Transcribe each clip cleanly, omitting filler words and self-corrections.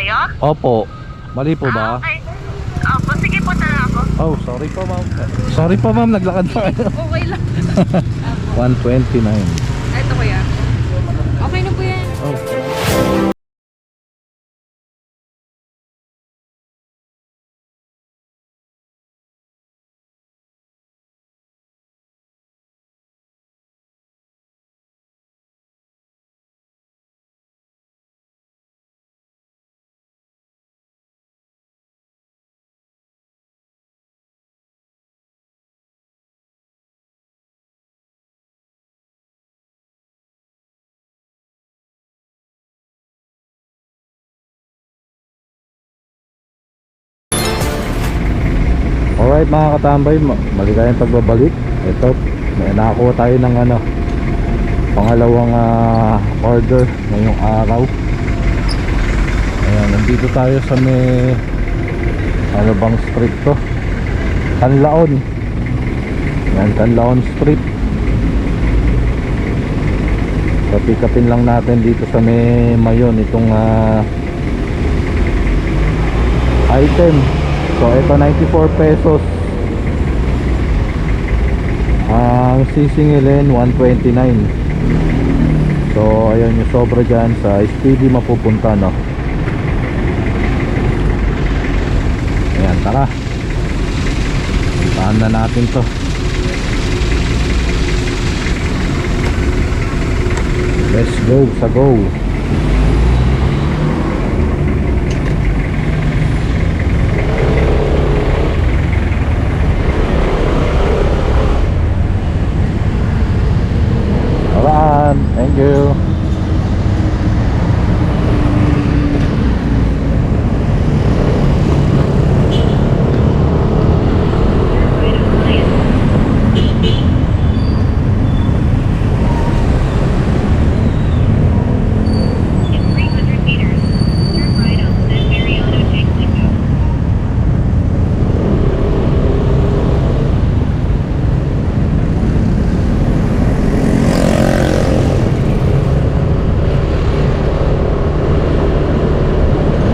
kayo? Opo. Mali po ba? Okay. Opo, sige po na ako. Oh, sorry po ma'am. Sorry po ma'am, naglakad pa kayo. Okay lang. 129. Ito kuya. Okay na po yan. Oh. Alright mga katambay, maligayang pagbabalik. Ito, may nakakuha tayo ng pangalawang order ngayong araw. Ayan, nandito tayo sa may ano bang street to? Canlaon. Ayan, Canlaon Street. Kapikapin lang natin dito sa may Mayon itong item. So ito 94 pesos. Ang sisingilin 129. So ayan yung sobra dyan sa Speedy mapupunta, no? Ayan, tara. Puntahan na natin to. Let's go sa go. Thank you.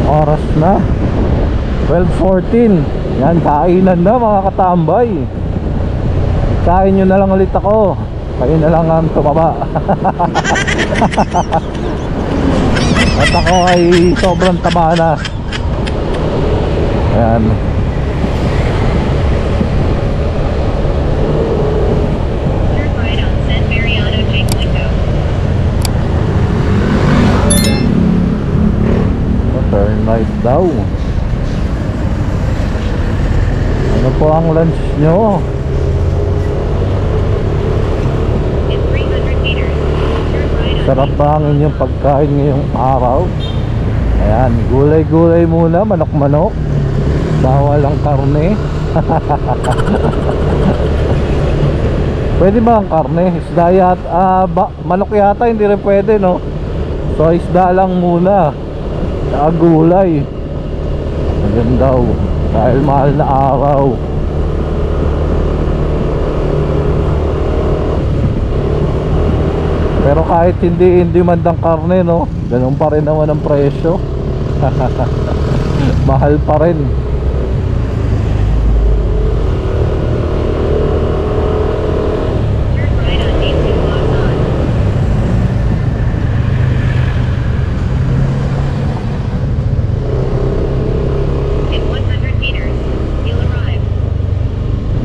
Oras na 12:14. Yan, kainan na mga katambay. Kain nyo na lang ulit ako. Kayo na lang ang tumaba. At ako ay sobrang taba na. Ayan. Turn right daw. Ano po ang lunch nyo? Sarap ba ang inyong pagkain ngayong araw? Ayan, gulay-gulay muna, manok-manok. Bawal ang karne. Pwede ba ang karne? Isda yata, manok yata hindi rin pwede, no? So isda lang muna. Gulay. Ayan daw, dahil mahal na araw. Pero kahit hindi mandang karne, no, ganun pa rin naman ang presyo. Mahal pa rin.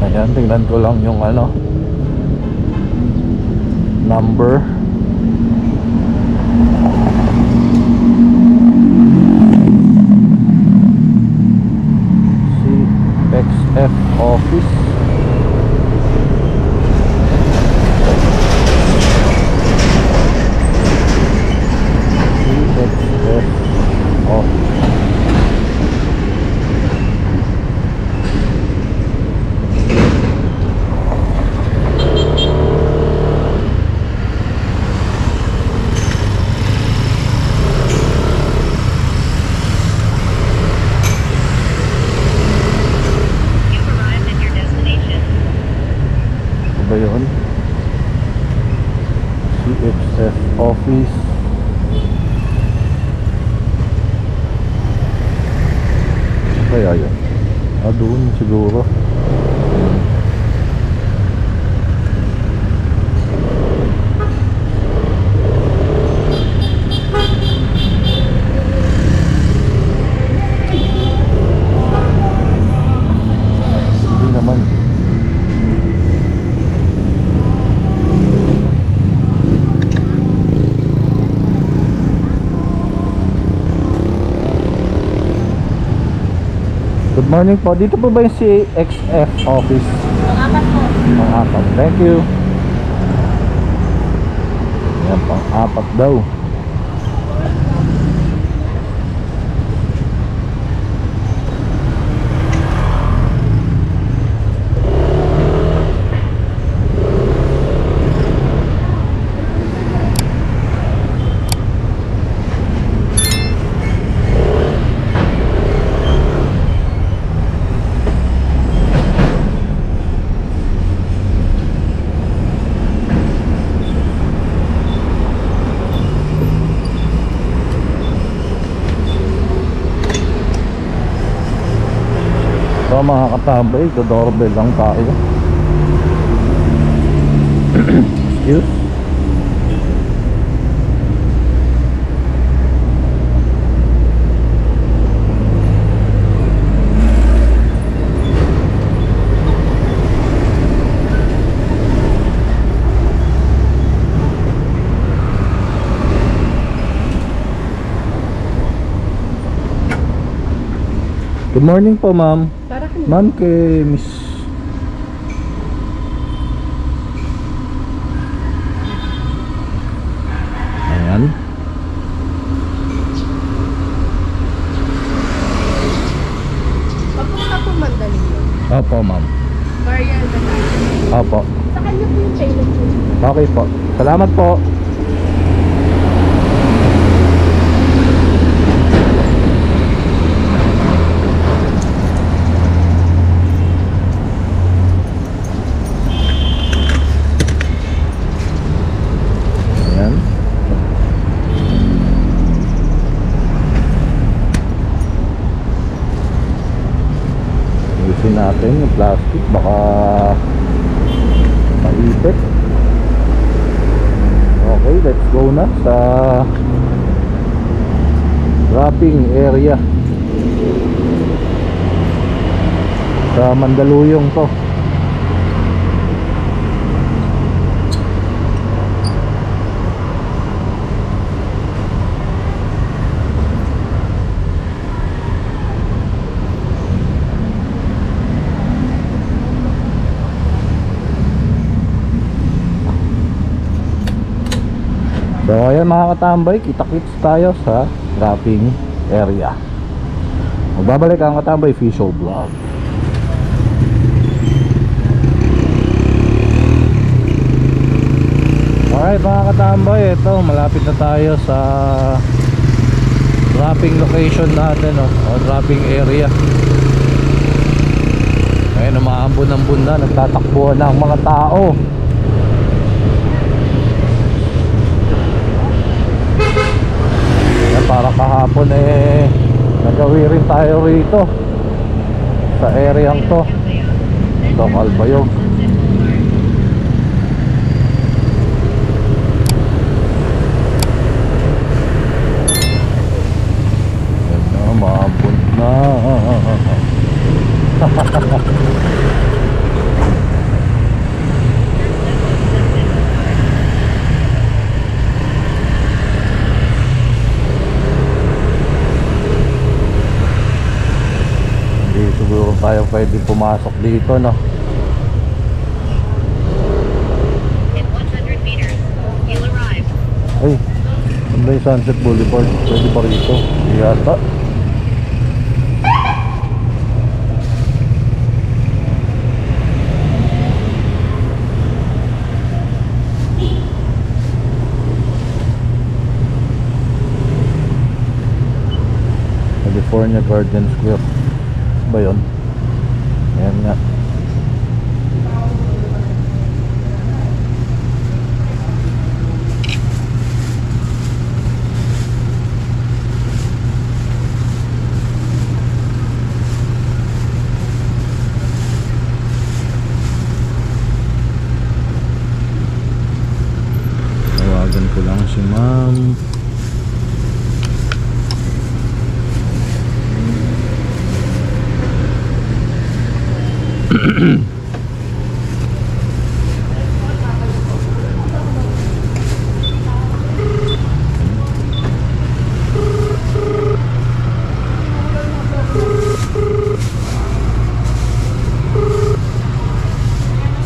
Ayan, tingnan ko lang yung number. CXF office. CXF office. Ba yun? CXF office. Kaya yun. Doon siguro. Hindi naman. Good morning po. Dito po ba yung CXF office? Pang-apat po. Pang-apat. Thank you. Yan, pang-apat daw. So mga katambay, doorbell lang tayo. Excuse. Good morning po, ma'am. Ma'am, kay Miss ayan. Papunta po Mandaluyong. Opo, ma'am. Burial na tayo. Opo. Sa kanya po yung payment po. Okay po. Salamat po. Ayan. Ayusin natin yung plastic. Baka maipit. Okay, let's go na sa wrapping area sa Mandaluyong to. So ayan mga katambay, kita-kits tayo sa wrapping area. Magbabalik ang katambay official vlog. Alright mga katambay, ito malapit na tayo sa wrapping location natin, o wrapping area. Ayun, umaambon-ambon na, nagtatakbuhan na ang mga tao. Para kahapon nagawi rin tayo rito sa area to. Ito, Calbayog. Yan na, maabot na. Siguro tayo pwede pumasok dito, no? In 100 meters, you'll arrive. Ay, ano ba yung Sunset Boulevard? Pwede pa rito? Yata. California Garden Square ba yun? Ayan nga. si ma'am.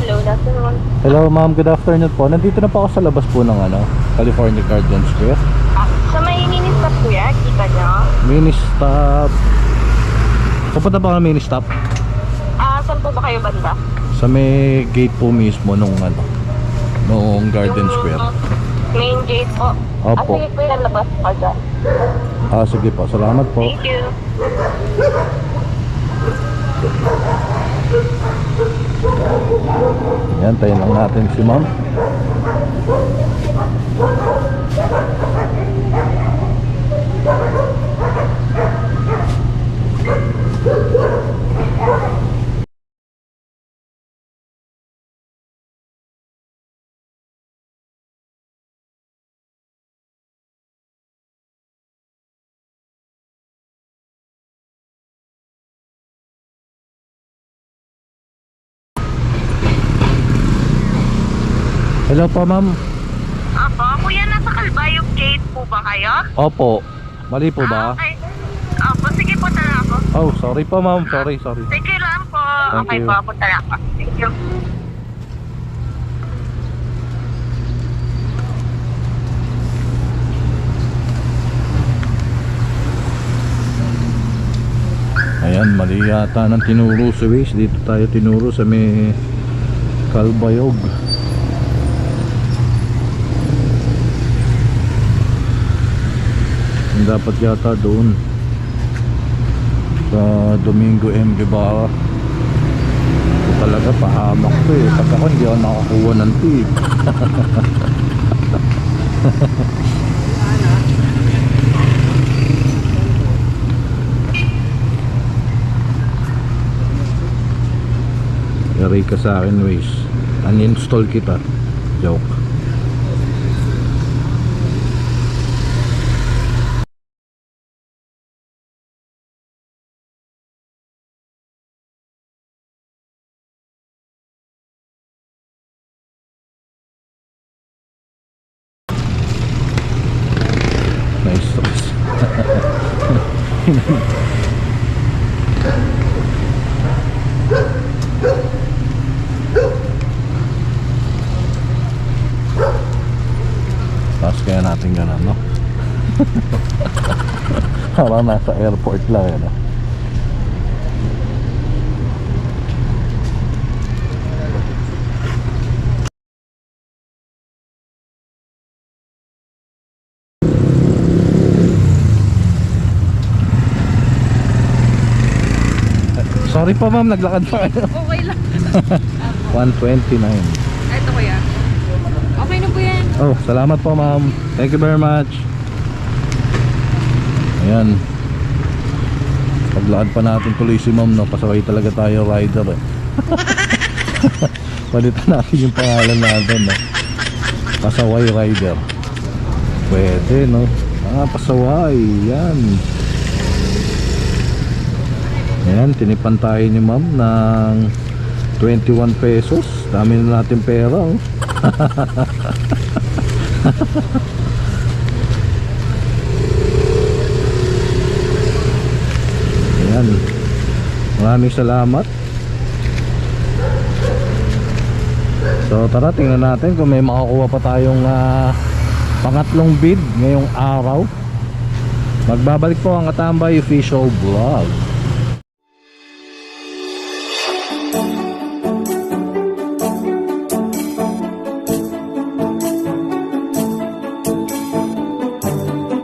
Hello, good afternoon. Hello ma'am, good afternoon po. Nandito na po ako sa labas po ng California Garden Square. Sa may mini-stop kuya, kita nyo? Mini stop. Pupunta ba kami mini stop? Saan po ba kayo banda? Sa may gate po mismo nung Garden Square. Main gate po. Opo. Sige kuya, labas pa dyan. Sige po, salamat po. Thank you. Yan, tayo lang natin si ma'am. Hello po ma'am. Opo, kuya, nasa Calbayog gate po ba kayo? Opo. Mali po ba? Okay. Opo, sige po na ako. Oh, sorry po ma'am. Sorry. Sige lang po. Thank Okay you. po, punta lang ako. Thank you. Ayan, mali yata ng tinuro sa Waze. Dito tayo tinuro sa may Calbayog. Dapat yata doon sa Domingo M. Guevara. Ito talaga pahamak to eh. Pag ako hindi ako nakakuha ng tip. Yari ka sa akin Waze. Uninstall kita. Joke. Na-stress. Tapos kaya natin ganun, no? Parang nasa airport lang, no? Sorry po ma'am, naglakad pa kayo. Okay lang. 129. Ito kuya. Okay na po yan. Oh, salamat po ma'am. Thank you very much. Ayan. Paglakad pa natin tuloy si ma'am, no? Pasaway talaga tayo rider eh. Palitan natin yung pangalan natin, no? Pasaway rider. Pwede, no? Pasaway. Yan. Ayan, tinipan tayo ni ma'am ng 21 pesos. Dami na natin pera, oh. Ayan. Maraming salamat. So tara, tingnan natin kung may makakuha pa tayong pangatlong bid ngayong araw. Magbabalik po ang Katambay Official Vlog.